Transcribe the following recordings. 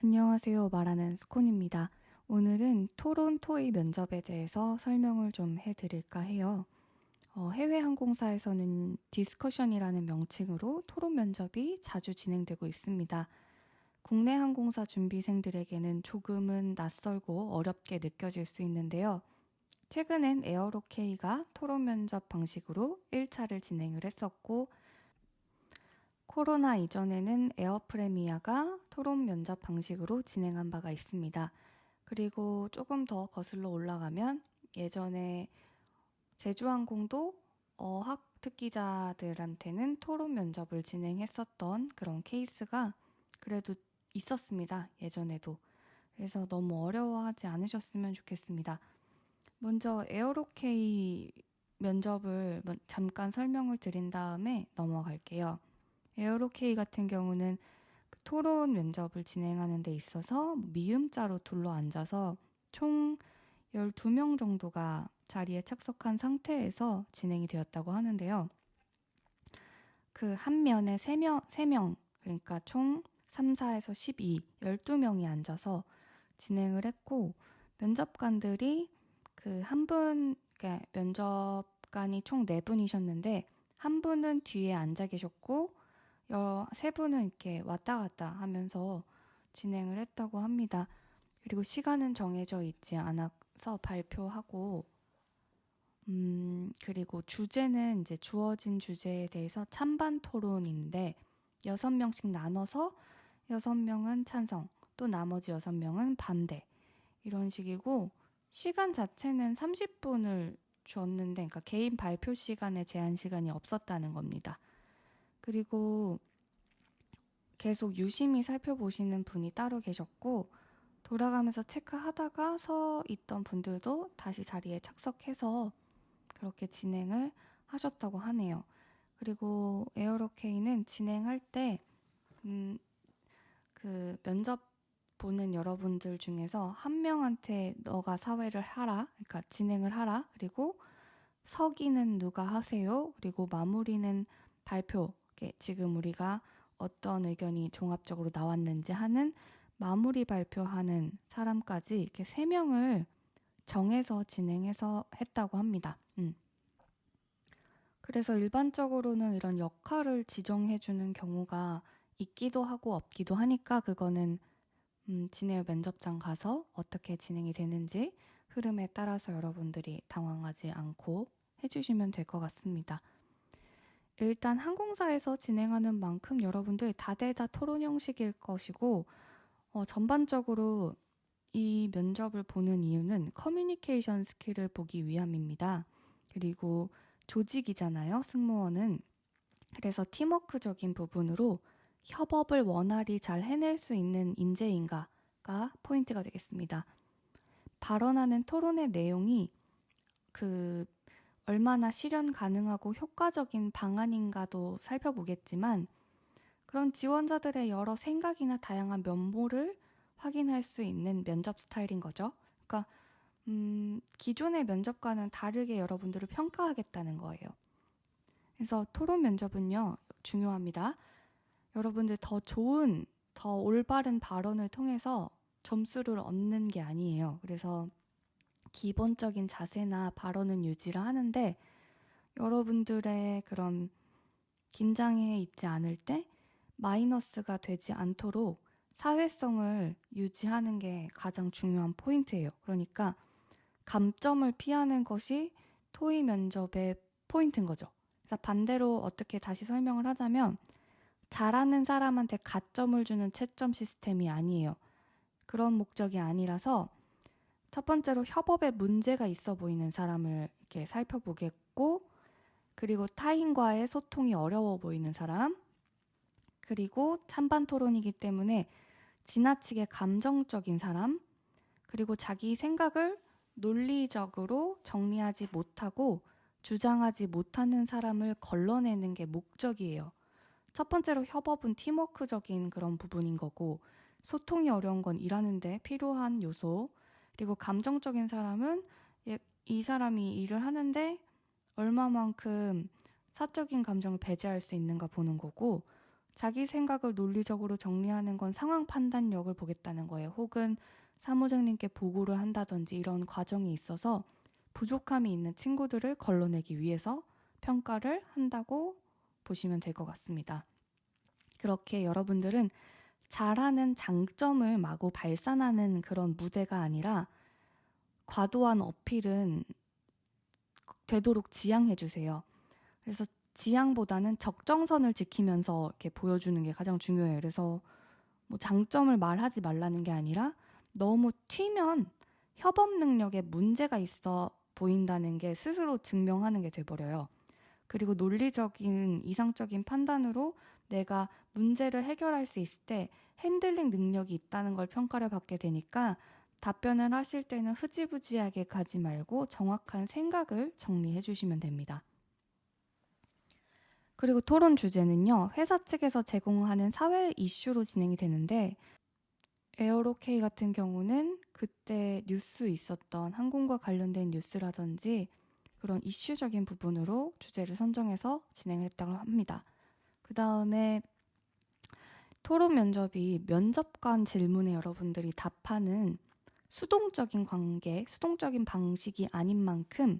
안녕하세요. 말하는 스콘입니다. 오늘은 토론 토의 면접에 대해서 설명을 좀 해드릴까 해요. 해외 항공사에서는 디스커션이라는 명칭으로 토론 면접이 자주 진행되고 있습니다. 국내 항공사 준비생들에게는 조금은 낯설고 어렵게 느껴질 수 있는데요. 최근엔 에어로케이가 토론 면접 방식으로 1차를 진행을 했었고, 코로나 이전에는 에어프레미아가 토론 면접 방식으로 진행한 바가 있습니다. 그리고 조금 더 거슬러 올라가면 예전에 제주항공도 어학 특기자들한테는 토론 면접을 진행했었던 그런 케이스가 그래도 있었습니다. 예전에도. 그래서 너무 어려워하지 않으셨으면 좋겠습니다. 먼저 에어로케이 면접을 잠깐 설명을 드린 다음에 넘어갈게요. 에어로케이 같은 경우는 그 토론 면접을 진행하는 데 있어서 미음자로 둘러앉아서 총 12명 정도가 자리에 착석한 상태에서 진행이 되었다고 하는데요. 그 한 면에 3명, 그러니까 총 3, 4에서 12, 12명이 앉아서 진행을 했고, 면접관들이 그 한 분, 그러니까 면접관이 총 4분이셨는데, 한 분은 뒤에 앉아 계셨고, 세 분은 이렇게 왔다 갔다 하면서 진행을 했다고 합니다. 그리고 시간은 정해져 있지 않아서 발표하고, 그리고 주제는 이제 주어진 주제에 대해서 찬반 토론인데, 6명씩 나눠서 6명은 찬성, 또 나머지 6명은 반대. 이런 식이고, 시간 자체는 30분을 줬는데, 그러니까 개인 발표 시간에 제한 시간이 없었다는 겁니다. 그리고 계속 유심히 살펴보시는 분이 따로 계셨고, 돌아가면서 체크하다가 서 있던 분들도 다시 자리에 착석해서 그렇게 진행을 하셨다고 하네요. 그리고 에어로케이는 진행할 때, 그 면접 보는 여러분들 중에서 한 명한테 너가 사회를 하라, 그러니까 진행을 하라, 그리고 서기는 누가 하세요, 그리고 마무리는 발표, 지금 우리가 어떤 의견이 종합적으로 나왔는지 하는 마무리 발표하는 사람까지 이렇게 3명을 정해서 진행해서 했다고 합니다. 그래서 일반적으로는 이런 역할을 지정해주는 경우가 있기도 하고 없기도 하니까 그거는 진행 면접장 가서 어떻게 진행이 되는지 흐름에 따라서 여러분들이 당황하지 않고 해주시면 될 것 같습니다. 일단 항공사에서 진행하는 만큼 여러분들 다대다 토론 형식일 것이고 전반적으로 이 면접을 보는 이유는 커뮤니케이션 스킬을 보기 위함입니다. 그리고 조직이잖아요, 승무원은. 그래서 팀워크적인 부분으로 협업을 원활히 잘 해낼 수 있는 인재인가가 포인트가 되겠습니다. 발언하는 토론의 내용이 그 얼마나 실현 가능하고 효과적인 방안인가도 살펴보겠지만 그런 지원자들의 여러 생각이나 다양한 면모를 확인할 수 있는 면접 스타일인 거죠. 그러니까 기존의 면접과는 다르게 여러분들을 평가하겠다는 거예요. 그래서 토론 면접은요, 중요합니다. 여러분들 더 좋은, 더 올바른 발언을 통해서 점수를 얻는 게 아니에요. 그래서 기본적인 자세나 발언은 유지를 하는데 여러분들의 그런 긴장해 있지 않을 때 마이너스가 되지 않도록 사회성을 유지하는 게 가장 중요한 포인트예요. 그러니까 감점을 피하는 것이 토의 면접의 포인트인 거죠. 그래서 반대로 어떻게 다시 설명을 하자면 잘하는 사람한테 가점을 주는 채점 시스템이 아니에요. 그런 목적이 아니라서 첫 번째로 협업에 문제가 있어 보이는 사람을 이렇게 살펴보겠고, 그리고 타인과의 소통이 어려워 보이는 사람, 그리고 찬반 토론이기 때문에 지나치게 감정적인 사람, 그리고 자기 생각을 논리적으로 정리하지 못하고 주장하지 못하는 사람을 걸러내는 게 목적이에요. 첫 번째로 협업은 팀워크적인 그런 부분인 거고, 소통이 어려운 건 일하는데 필요한 요소, 그리고 감정적인 사람은 이 사람이 일을 하는데 얼마만큼 사적인 감정을 배제할 수 있는가 보는 거고, 자기 생각을 논리적으로 정리하는 건 상황 판단력을 보겠다는 거예요. 혹은 사무장님께 보고를 한다든지 이런 과정이 있어서 부족함이 있는 친구들을 걸러내기 위해서 평가를 한다고 보시면 될 것 같습니다. 그렇게 여러분들은 잘하는 장점을 마구 발산하는 그런 무대가 아니라 과도한 어필은 되도록 지양해 주세요. 그래서 지양보다는 적정선을 지키면서 이렇게 보여주는 게 가장 중요해요. 그래서 뭐 장점을 말하지 말라는 게 아니라 너무 튀면 협업 능력에 문제가 있어 보인다는 게 스스로 증명하는 게 돼버려요. 그리고 논리적인 이상적인 판단으로 내가 문제를 해결할 수 있을 때 핸들링 능력이 있다는 걸 평가를 받게 되니까 답변을 하실 때는 흐지부지하게 가지 말고 정확한 생각을 정리해 주시면 됩니다. 그리고 토론 주제는요, 회사 측에서 제공하는 사회 이슈로 진행이 되는데, 에어로케이 같은 경우는 그때 뉴스 있었던 항공과 관련된 뉴스라든지 그런 이슈적인 부분으로 주제를 선정해서 진행을 했다고 합니다. 그 다음에 토론 면접이 면접관 질문에 여러분들이 답하는 수동적인 관계, 수동적인 방식이 아닌 만큼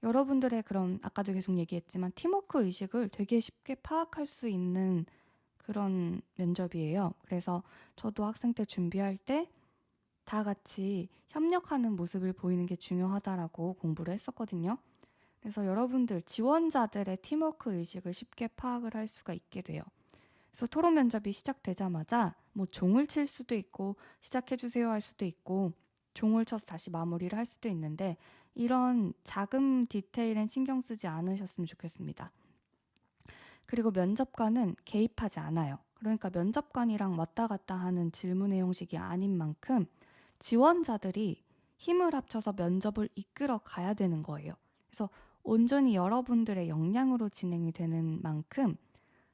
여러분들의 그런 아까도 계속 얘기했지만 팀워크 의식을 되게 쉽게 파악할 수 있는 그런 면접이에요. 그래서 저도 학생 때 준비할 때 다 같이 협력하는 모습을 보이는 게 중요하다라고 공부를 했었거든요. 그래서 여러분들 지원자들의 팀워크 의식을 쉽게 파악을 할 수가 있게 돼요. 그래서 토론 면접이 시작되자마자 뭐 종을 칠 수도 있고 시작해주세요 할 수도 있고 종을 쳐서 다시 마무리를 할 수도 있는데 이런 작은 디테일엔 신경 쓰지 않으셨으면 좋겠습니다. 그리고 면접관은 개입하지 않아요. 그러니까 면접관이랑 왔다 갔다 하는 질문의 형식이 아닌 만큼 지원자들이 힘을 합쳐서 면접을 이끌어 가야 되는 거예요. 그래서 온전히 여러분들의 역량으로 진행이 되는 만큼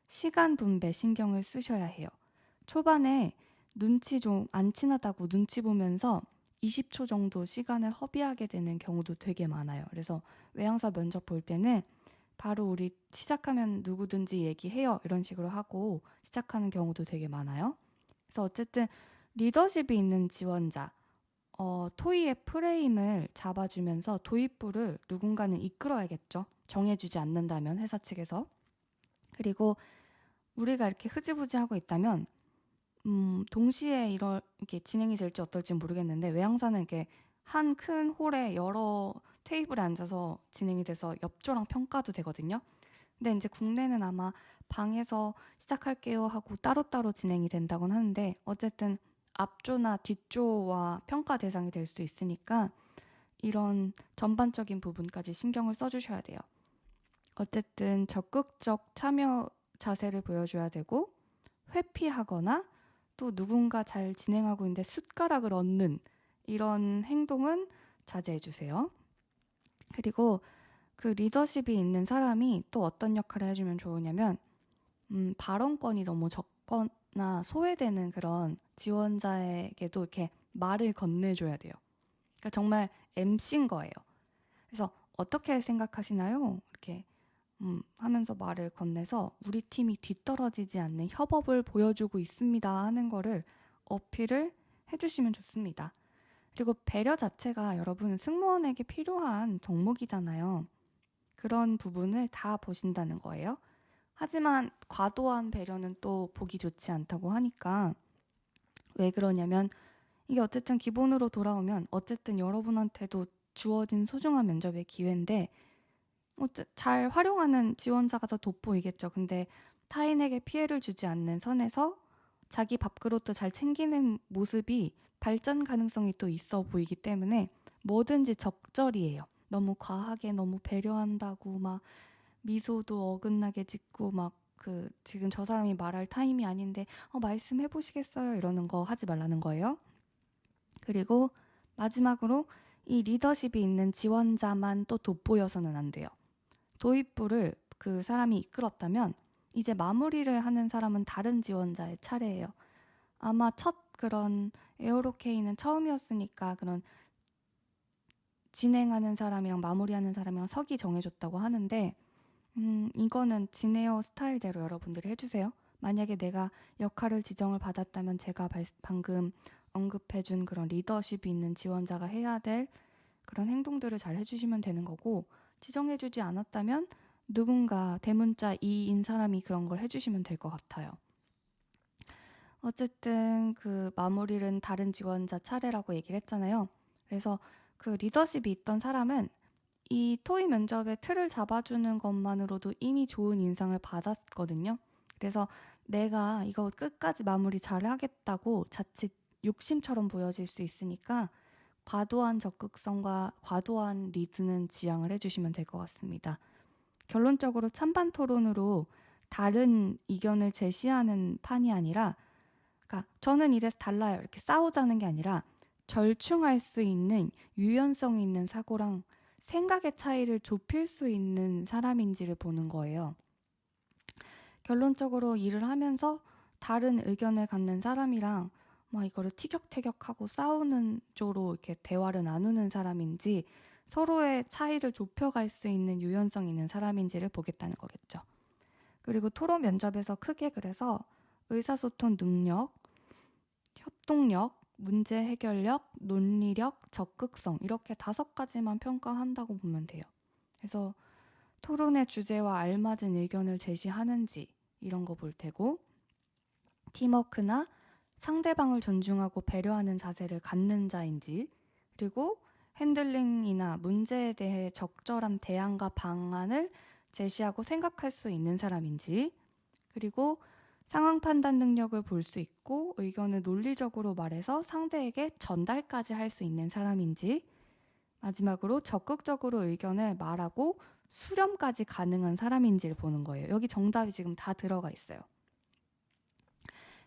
시간 분배 신경을 쓰셔야 해요. 초반에 눈치 좀 안 친하다고 눈치 보면서 20초 정도 시간을 허비하게 되는 경우도 되게 많아요. 그래서 외항사 면접 볼 때는 바로 우리 시작하면 누구든지 얘기해요. 이런 식으로 하고 시작하는 경우도 되게 많아요. 그래서 어쨌든 리더십이 있는 지원자, 토의의 프레임을 잡아주면서 도입부를 누군가는 이끌어야겠죠. 정해주지 않는다면 회사 측에서. 그리고 우리가 이렇게 흐지부지 하고 있다면 동시에 이렇게 진행이 될지 어떨지 모르겠는데 외항사는 이렇게 한 큰 홀에 여러 테이블에 앉아서 진행이 돼서 옆조랑 평가도 되거든요. 근데 이제 국내는 아마 방에서 시작할게요 하고 따로따로 진행이 된다곤 하는데 어쨌든 앞조나 뒷조와 평가 대상이 될 수 있으니까 이런 전반적인 부분까지 신경을 써주셔야 돼요. 어쨌든 적극적 참여 자세를 보여줘야 되고 회피하거나 또 누군가 잘 진행하고 있는데 숟가락을 얹는 이런 행동은 자제해주세요. 그리고 그 리더십이 있는 사람이 또 어떤 역할을 해주면 좋으냐면 발언권이 너무 적거나 소외되는 그런 지원자에게도 이렇게 말을 건네줘야 돼요. 그러니까 정말 MC인 거예요. 그래서 어떻게 생각하시나요? 이렇게 하면서 말을 건네서 우리 팀이 뒤떨어지지 않는 협업을 보여주고 있습니다 하는 거를 어필을 해주시면 좋습니다. 그리고 배려 자체가 여러분 승무원에게 필요한 덕목이잖아요. 그런 부분을 다 보신다는 거예요. 하지만 과도한 배려는 또 보기 좋지 않다고 하니까 왜 그러냐면 이게 어쨌든 기본으로 돌아오면 어쨌든 여러분한테도 주어진 소중한 면접의 기회인데 잘 활용하는 지원자가 더 돋보이겠죠. 근데 타인에게 피해를 주지 않는 선에서 자기 밥그릇도 잘 챙기는 모습이 발전 가능성이 또 있어 보이기 때문에 뭐든지 적절히해요. 너무 과하게 너무 배려한다고 막 미소도 어긋나게 짓고 막 지금 저 사람이 말할 타임이 아닌데 말씀해 보시겠어요? 이러는 거 하지 말라는 거예요. 그리고 마지막으로 이 리더십이 있는 지원자만 또 돋보여서는 안 돼요. 도입부를 그 사람이 이끌었다면 이제 마무리를 하는 사람은 다른 지원자의 차례예요. 아마 첫 그런 에어로케이는 처음이었으니까 그런 진행하는 사람이랑 마무리하는 사람이랑 석이 정해졌다고 하는데 이거는 진에어 스타일대로 여러분들이 해주세요. 만약에 내가 역할을 지정을 받았다면 제가 방금 언급해준 그런 리더십이 있는 지원자가 해야 될 그런 행동들을 잘 해주시면 되는 거고, 지정해주지 않았다면 누군가 대문자 2인 사람이 그런 걸 해주시면 될 것 같아요. 어쨌든 그 마무리는 다른 지원자 차례라고 얘기를 했잖아요. 그래서 그 리더십이 있던 사람은 이 토의 면접의 틀을 잡아주는 것만으로도 이미 좋은 인상을 받았거든요. 그래서 내가 이거 끝까지 마무리 잘 하겠다고 자칫 욕심처럼 보여질 수 있으니까 과도한 적극성과 과도한 리드는 지양을 해주시면 될 것 같습니다. 결론적으로 찬반 토론으로 다른 의견을 제시하는 판이 아니라, 그러니까 저는 이래서 달라요 이렇게 싸우자는 게 아니라 절충할 수 있는 유연성 있는 사고랑 생각의 차이를 좁힐 수 있는 사람인지를 보는 거예요. 결론적으로 일을 하면서 다른 의견을 갖는 사람이랑 막 이거를 티격태격하고 싸우는 쪽으로 이렇게 대화를 나누는 사람인지, 서로의 차이를 좁혀갈 수 있는 유연성 있는 사람인지를 보겠다는 거겠죠. 그리고 토론 면접에서 크게 그래서 의사소통 능력, 협동력, 문제 해결력, 논리력, 적극성 이렇게 5가지만 평가한다고 보면 돼요. 그래서 토론의 주제와 알맞은 의견을 제시하는지 이런 거 볼 테고, 팀워크나 상대방을 존중하고 배려하는 자세를 갖는 자인지, 그리고 핸들링이나 문제에 대해 적절한 대안과 방안을 제시하고 생각할 수 있는 사람인지, 그리고 상황 판단 능력을 볼 수 있고 의견을 논리적으로 말해서 상대에게 전달까지 할 수 있는 사람인지, 마지막으로 적극적으로 의견을 말하고 수렴까지 가능한 사람인지를 보는 거예요. 여기 정답이 지금 다 들어가 있어요.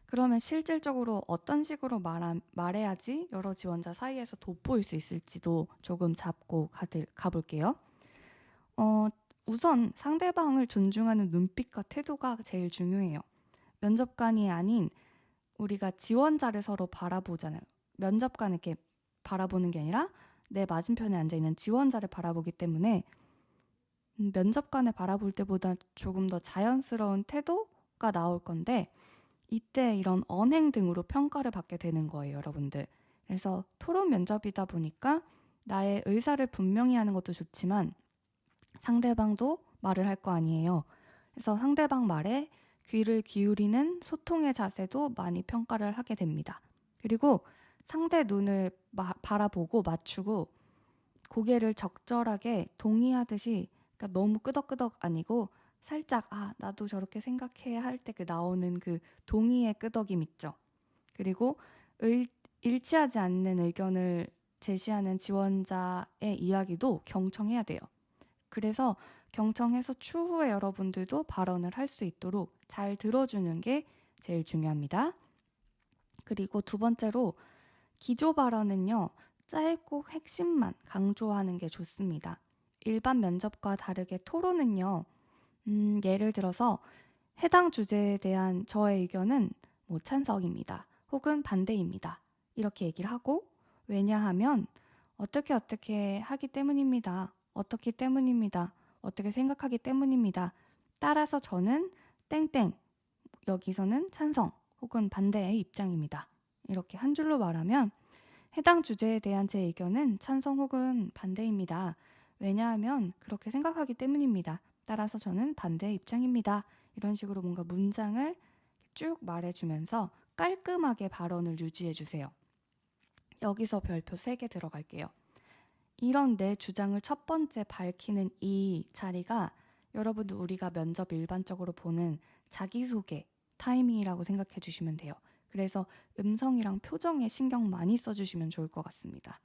그러면 실질적으로 어떤 식으로 말해야지 여러 지원자 사이에서 돋보일 수 있을지도 조금 잡고 가볼게요. 우선 상대방을 존중하는 눈빛과 태도가 제일 중요해요. 면접관이 아닌 우리가 지원자를 서로 바라보잖아요. 면접관을 이렇게 바라보는 게 아니라 내 맞은편에 앉아있는 지원자를 바라보기 때문에 면접관을 바라볼 때보다 조금 더 자연스러운 태도가 나올 건데, 이때 이런 언행 등으로 평가를 받게 되는 거예요, 여러분들. 그래서 토론 면접이다 보니까 나의 의사를 분명히 하는 것도 좋지만 상대방도 말을 할 거 아니에요. 그래서 상대방 말에 귀를 기울이는 소통의 자세도 많이 평가를 하게 됩니다. 그리고 상대 눈을 바라보고 맞추고 고개를 적절하게 동의하듯이, 그러니까 너무 끄덕끄덕 아니고 살짝 나도 저렇게 생각해야 할 때 그 나오는 그 동의의 끄덕임 있죠. 그리고 일치하지 않는 의견을 제시하는 지원자의 이야기도 경청해야 돼요. 그래서 경청해서 추후에 여러분들도 발언을 할 수 있도록 잘 들어주는 게 제일 중요합니다. 그리고 두 번째로 기조 발언은요, 짧고 핵심만 강조하는 게 좋습니다. 일반 면접과 다르게 토론은요, 예를 들어서 해당 주제에 대한 저의 의견은 찬성입니다. 혹은 반대입니다. 이렇게 얘기를 하고, 왜냐하면 어떻게 하기 때문입니다. 어떻기 때문입니다. 어떻게 생각하기 때문입니다. 따라서 저는 땡땡, 여기서는 찬성 혹은 반대의 입장입니다. 이렇게 한 줄로 말하면 해당 주제에 대한 제 의견은 찬성 혹은 반대입니다. 왜냐하면 그렇게 생각하기 때문입니다. 따라서 저는 반대의 입장입니다. 이런 식으로 뭔가 문장을 쭉 말해주면서 깔끔하게 발언을 유지해주세요. 여기서 별표 3개 들어갈게요. 이런 내 주장을 첫 번째 밝히는 이 자리가 여러분들 우리가 면접 일반적으로 보는 자기소개 타이밍이라고 생각해 주시면 돼요. 그래서 음성이랑 표정에 신경 많이 써주시면 좋을 것 같습니다.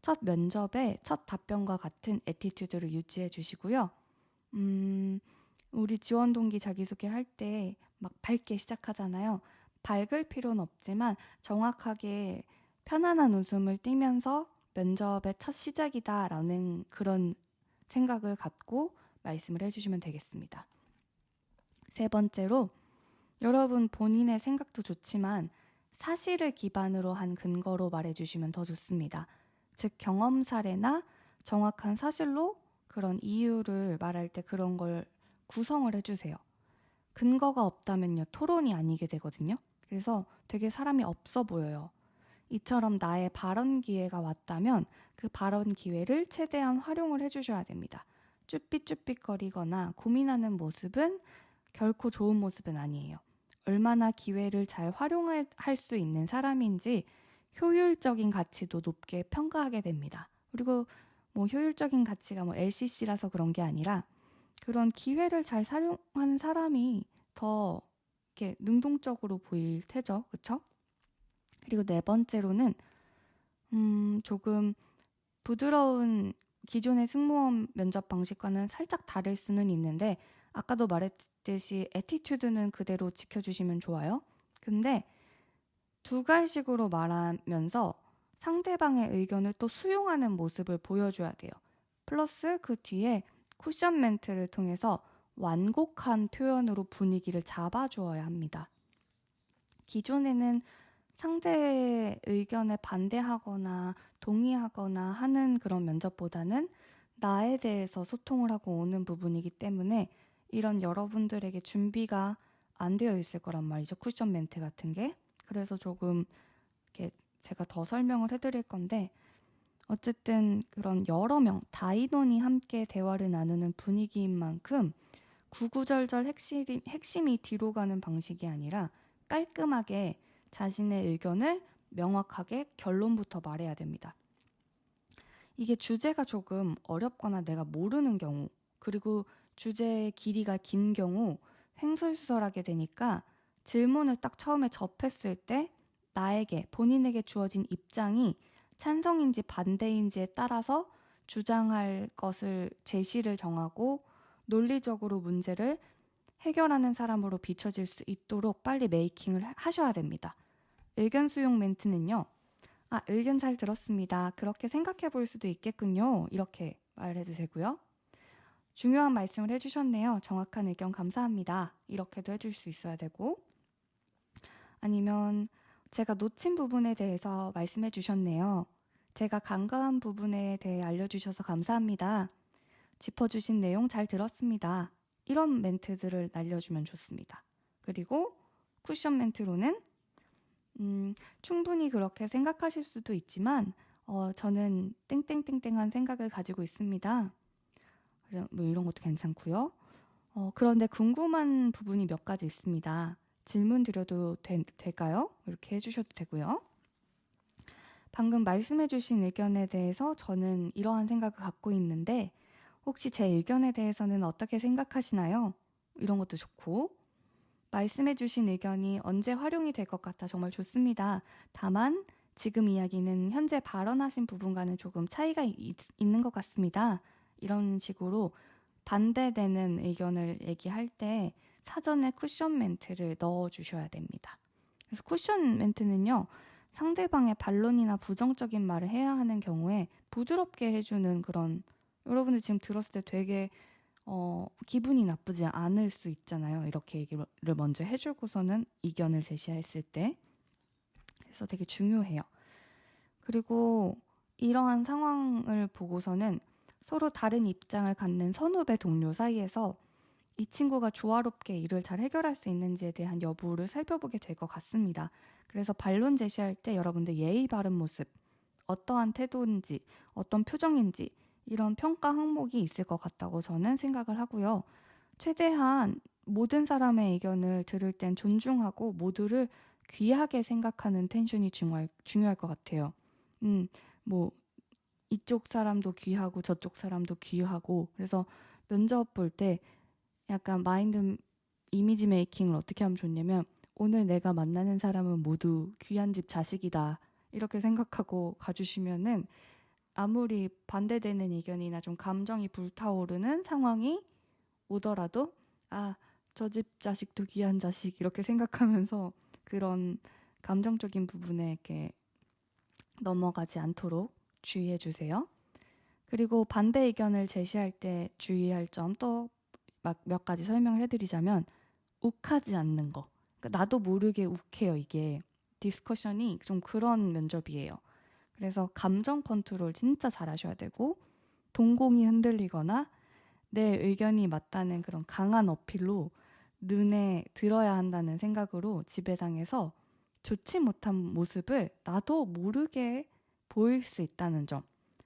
첫 면접에 첫 답변과 같은 애티튜드를 유지해 주시고요. 우리 지원 동기 자기소개 할 때 막 밝게 시작하잖아요. 밝을 필요는 없지만 정확하게 편안한 웃음을 띠면서 면접의 첫 시작이다라는 그런 생각을 갖고 말씀을 해주시면 되겠습니다. 세 번째로, 여러분 본인의 생각도 좋지만 사실을 기반으로 한 근거로 말해주시면 더 좋습니다. 즉 경험 사례나 정확한 사실로 그런 이유를 말할 때 그런 걸 구성을 해주세요. 근거가 없다면요, 토론이 아니게 되거든요. 그래서 되게 사람이 없어 보여요. 이처럼 나의 발언 기회가 왔다면 그 발언 기회를 최대한 활용을 해주셔야 됩니다. 쭈삣쭈삣거리거나 고민하는 모습은 결코 좋은 모습은 아니에요. 얼마나 기회를 잘 활용할 수 있는 사람인지 효율적인 가치도 높게 평가하게 됩니다. 그리고 뭐 효율적인 가치가 뭐 LCC라서 그런 게 아니라 그런 기회를 잘 사용하는 사람이 더 이렇게 능동적으로 보일 테죠. 그쵸? 그리고 네 번째로는 조금 부드러운 기존의 승무원 면접 방식과는 살짝 다를 수는 있는데 아까도 말했듯이 애티튜드는 그대로 지켜주시면 좋아요. 근데 두 갈식으로 말하면서 상대방의 의견을 또 수용하는 모습을 보여줘야 돼요. 플러스 그 뒤에 쿠션 멘트를 통해서 완곡한 표현으로 분위기를 잡아주어야 합니다. 기존에는 상대의 의견에 반대하거나 동의하거나 하는 그런 면접보다는 나에 대해서 소통을 하고 오는 부분이기 때문에 이런 여러분들에게 준비가 안 되어 있을 거란 말이죠. 쿠션 멘트 같은 게. 그래서 조금 이렇게 제가 더 설명을 해드릴 건데 어쨌든 그런 여러 명, 다인원이 함께 대화를 나누는 분위기인 만큼 구구절절 핵심이 뒤로 가는 방식이 아니라 깔끔하게 자신의 의견을 명확하게 결론부터 말해야 됩니다. 이게 주제가 조금 어렵거나 내가 모르는 경우, 그리고 주제의 길이가 긴 경우 횡설수설하게 되니까 질문을 딱 처음에 접했을 때 나에게, 본인에게 주어진 입장이 찬성인지 반대인지에 따라서 주장할 것을 제시를 정하고 논리적으로 문제를 해결하는 사람으로 비춰질 수 있도록 빨리 메이킹을 하셔야 됩니다. 의견 수용 멘트는요. 의견 잘 들었습니다. 그렇게 생각해 볼 수도 있겠군요. 이렇게 말해도 되고요. 중요한 말씀을 해주셨네요. 정확한 의견 감사합니다. 이렇게도 해줄 수 있어야 되고 아니면 제가 놓친 부분에 대해서 말씀해 주셨네요. 제가 간과한 부분에 대해 알려주셔서 감사합니다. 짚어주신 내용 잘 들었습니다. 이런 멘트들을 날려주면 좋습니다. 그리고 쿠션 멘트로는 충분히 그렇게 생각하실 수도 있지만 저는 땡땡땡땡한 생각을 가지고 있습니다. 뭐 이런 것도 괜찮고요. 그런데 궁금한 부분이 몇 가지 있습니다. 질문 드려도 될까요? 이렇게 해주셔도 되고요. 방금 말씀해주신 의견에 대해서 저는 이러한 생각을 갖고 있는데 혹시 제 의견에 대해서는 어떻게 생각하시나요? 이런 것도 좋고 말씀해주신 의견이 언제 활용이 될 것 같아 정말 좋습니다. 다만 지금 이야기는 현재 발언하신 부분과는 조금 차이가 있는 것 같습니다. 이런 식으로 반대되는 의견을 얘기할 때 사전에 쿠션 멘트를 넣어주셔야 됩니다. 그래서 쿠션 멘트는요. 상대방의 반론이나 부정적인 말을 해야 하는 경우에 부드럽게 해주는 그런 여러분들 지금 들었을 때 되게 기분이 나쁘지 않을 수 있잖아요. 이렇게 얘기를 먼저 해주고서는 의견을 제시했을 때. 그래서 되게 중요해요. 그리고 이러한 상황을 보고서는 서로 다른 입장을 갖는 선후배 동료 사이에서 이 친구가 조화롭게 일을 잘 해결할 수 있는지에 대한 여부를 살펴보게 될 것 같습니다. 그래서 반론 제시할 때 여러분들 예의 바른 모습, 어떠한 태도인지, 어떤 표정인지 이런 평가 항목이 있을 것 같다고 저는 생각을 하고요. 최대한 모든 사람의 의견을 들을 땐 존중하고 모두를 귀하게 생각하는 텐션이 중요할 것 같아요. 뭐 이쪽 사람도 귀하고 저쪽 사람도 귀하고 그래서 면접 볼 때 약간 마인드 이미지 메이킹을 어떻게 하면 좋냐면 오늘 내가 만나는 사람은 모두 귀한 집 자식이다 이렇게 생각하고 가주시면은 아무리 반대되는 의견이나 좀 감정이 불타오르는 상황이 오더라도 저 집 자식도 귀한 자식 이렇게 생각하면서 그런 감정적인 부분에 이렇게 넘어가지 않도록 주의해 주세요. 그리고 반대 의견을 제시할 때 주의할 점 또 막 몇 가지 설명을 해드리자면 욱하지 않는 거. 그러니까 나도 모르게 욱해요. 이게 디스커션이 좀 그런 면접이에요. 그래서 감정 컨트롤 진짜 잘하셔야 되고 동공이 흔들리거나 내 의견이 맞다는 그런 강한 어필로 눈에 들어야 한다는 생각으로 지배당해서 좋지 못한 모습을 나도 모르게 보일 수 있다는 점.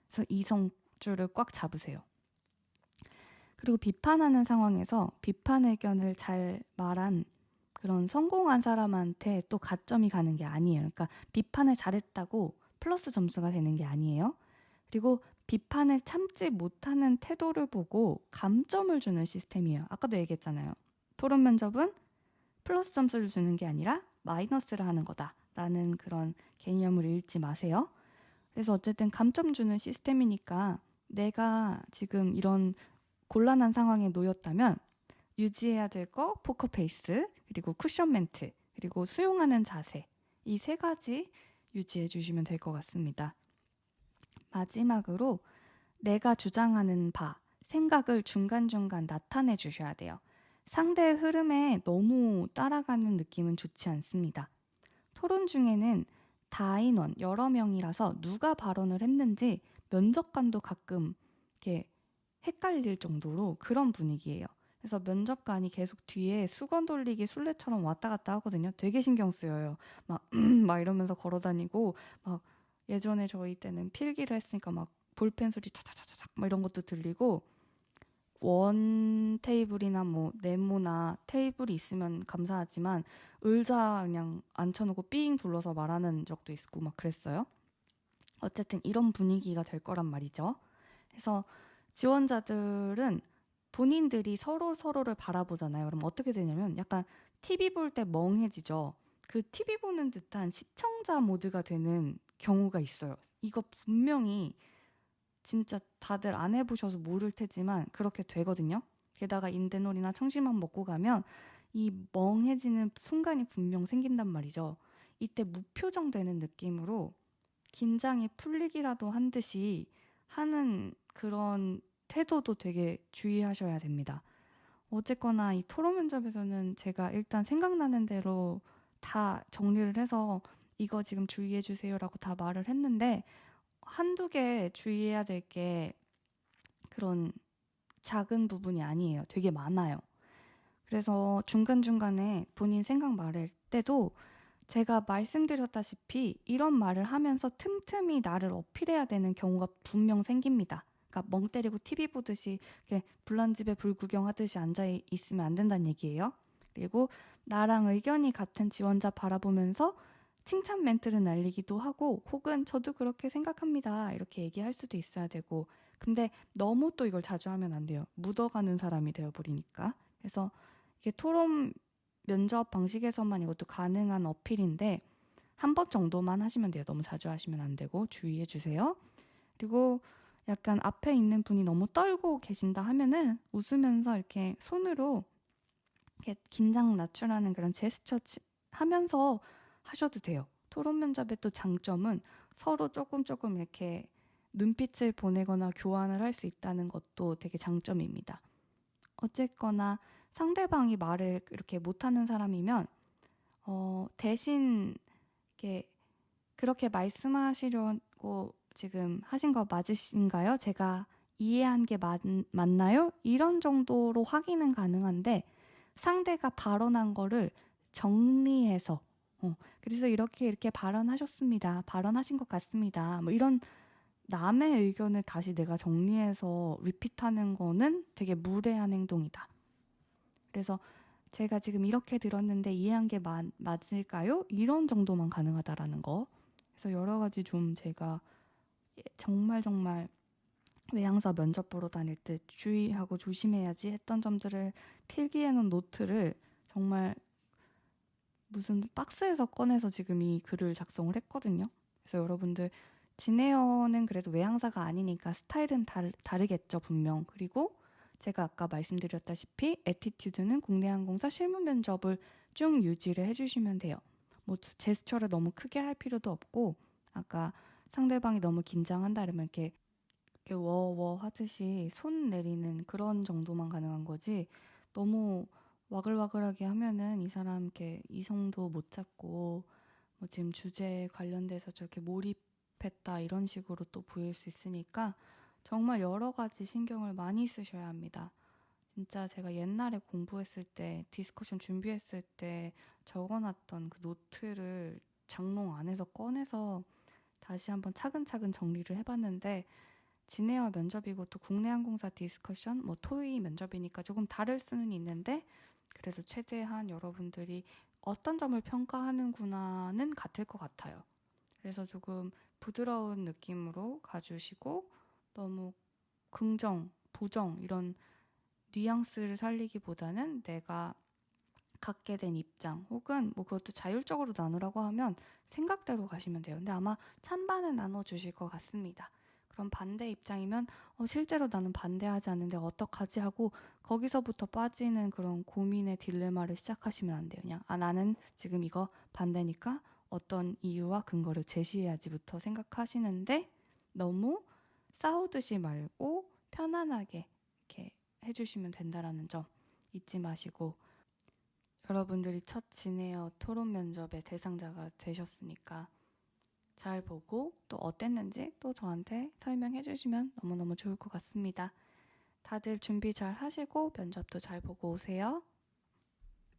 그래서 이성줄을 꽉 잡으세요. 그리고 비판하는 상황에서 비판 의견을 잘 말한 그런 성공한 사람한테 또 가점이 가는 게 아니에요. 그러니까 비판을 잘했다고 플러스 점수가 되는 게 아니에요. 그리고 비판을 참지 못하는 태도를 보고 감점을 주는 시스템이에요. 아까도 얘기했잖아요. 토론 면접은 플러스 점수를 주는 게 아니라 마이너스를 하는 거다라는 그런 개념을 잃지 마세요. 그래서 어쨌든 감점 주는 시스템이니까 내가 지금 이런 곤란한 상황에 놓였다면 유지해야 될 거 포커페이스, 그리고 쿠션 멘트, 그리고 수용하는 자세, 이 세 가지 유지해 주시면 될 것 같습니다. 마지막으로 내가 주장하는 바, 생각을 중간중간 나타내 주셔야 돼요. 상대의 흐름에 너무 따라가는 느낌은 좋지 않습니다. 토론 중에는 다인원, 여러 명이라서 누가 발언을 했는지 면접관도 가끔 이렇게 헷갈릴 정도로 그런 분위기예요. 그래서 면접관이 계속 뒤에 수건 돌리기 술래처럼 왔다 갔다 하거든요. 되게 신경 쓰여요. 막, 막 이러면서 걸어다니고, 막 예전에 저희 때는 필기를 했으니까 막 볼펜 소리 차차차차작 막 이런 것도 들리고, 원 테이블이나 뭐 네모나 테이블이 있으면 감사하지만 의자 그냥 앉혀놓고 삥 둘러서 말하는 적도 있고 막 그랬어요. 어쨌든 이런 분위기가 될 거란 말이죠. 그래서 지원자들은 본인들이 서로를 바라보잖아요. 그럼 어떻게 되냐면 약간 TV 볼 때 멍해지죠. 그 TV 보는 듯한 시청자 모드가 되는 경우가 있어요. 이거 분명히 진짜 다들 안 해보셔서 모를 테지만 그렇게 되거든요. 게다가 인대놀이나 청심환 먹고 가면 이 멍해지는 순간이 분명 생긴단 말이죠. 이때 무표정 되는 느낌으로 긴장이 풀리기라도 한 듯이 하는 그런 태도도 되게 주의하셔야 됩니다. 어쨌거나 이 토론 면접에서는 제가 일단 생각나는 대로 다 정리를 해서 이거 지금 주의해 주세요라고 다 말을 했는데 한두 개 주의해야 될 게 그런 작은 부분이 아니에요. 되게 많아요. 그래서 중간중간에 본인 생각 말할 때도 제가 말씀드렸다시피 이런 말을 하면서 틈틈이 나를 어필해야 되는 경우가 분명 생깁니다. 그러니까 멍 때리고 TV 보듯이 이렇게 불난집에 불 구경하듯이 앉아 있으면 안 된다는 얘기예요. 그리고 나랑 의견이 같은 지원자 바라보면서 칭찬 멘트를 날리기도 하고 혹은 저도 그렇게 생각합니다. 이렇게 얘기할 수도 있어야 되고 근데 너무 또 이걸 자주 하면 안 돼요. 묻어가는 사람이 되어버리니까. 그래서 이게 토론 면접 방식에서만 이것도 가능한 어필인데 한 번 정도만 하시면 돼요. 너무 자주 하시면 안 되고 주의해 주세요. 그리고 약간 앞에 있는 분이 너무 떨고 계신다 하면은 웃으면서 이렇게 손으로 이렇게 긴장 낮추라는 그런 제스처 하면서 하셔도 돼요. 토론 면접의 또 장점은 서로 조금 이렇게 눈빛을 보내거나 교환을 할 수 있다는 것도 되게 장점입니다. 어쨌거나 상대방이 말을 이렇게 못하는 사람이면 대신 이렇게 그렇게 말씀하시려고 지금 하신 거 맞으신가요? 제가 이해한 게 맞나요? 이런 정도로 확인은 가능한데 상대가 발언한 거를 정리해서 그래서 이렇게 발언하셨습니다. 발언하신 것 같습니다. 뭐 이런 남의 의견을 다시 내가 정리해서 리핏하는 거는 되게 무례한 행동이다. 그래서 제가 지금 이렇게 들었는데 이해한 게 맞을까요? 이런 정도만 가능하다라는 거. 그래서 여러 가지 좀 제가 정말 외항사 면접 보러 다닐 때 주의하고 조심해야지 했던 점들을 필기해놓은 노트를 정말 무슨 박스에서 꺼내서 지금 이 글을 작성을 했거든요. 그래서 여러분들 진에어는 그래도 외항사가 아니니까 스타일은 다르겠죠, 분명. 그리고 제가 아까 말씀드렸다시피 애티튜드는 국내 항공사 실무 면접을 쭉 유지를 해주시면 돼요. 뭐 제스처를 너무 크게 할 필요도 없고 아까 상대방이 너무 긴장한다 이러면 이렇게 워워 하듯이 손 내리는 그런 정도만 가능한 거지 너무 와글와글하게 하면은 이 사람 이렇게 이성도 못 찾고 뭐 지금 주제에 관련돼서 저렇게 몰입했다 이런 식으로 또 보일 수 있으니까 정말 여러 가지 신경을 많이 쓰셔야 합니다. 진짜 제가 옛날에 공부했을 때, 디스커션 준비했을 때 적어놨던 그 노트를 장롱 안에서 꺼내서 다시 한번 차근차근 정리를 해봤는데, 진에어 면접이고 또 국내항공사 디스커션, 뭐 토의 면접이니까 조금 다를 수는 있는데, 그래도 최대한 여러분들이 어떤 점을 평가하는구나는 같을 것 같아요. 그래서 조금 부드러운 느낌으로 가주시고, 너무 긍정, 부정 이런 뉘앙스를 살리기보다는 내가 갖게 된 입장 혹은 뭐 그것도 자율적으로 나누라고 하면 생각대로 가시면 돼요. 근데 아마 찬반은 나눠주실 것 같습니다. 그럼 반대 입장이면 실제로 나는 반대하지 않는데 어떡하지 하고 거기서부터 빠지는 그런 고민의 딜레마를 시작하시면 안 돼요. 그냥 나는 지금 이거 반대니까 어떤 이유와 근거를 제시해야지부터 생각하시는데 너무 싸우듯이 말고 편안하게 이렇게 해주시면 된다라는 점 잊지 마시고 여러분들이 첫 진에어 토론 면접의 대상자가 되셨으니까 잘 보고 또 어땠는지 또 저한테 설명해 주시면 너무너무 좋을 것 같습니다. 다들 준비 잘 하시고 면접도 잘 보고 오세요.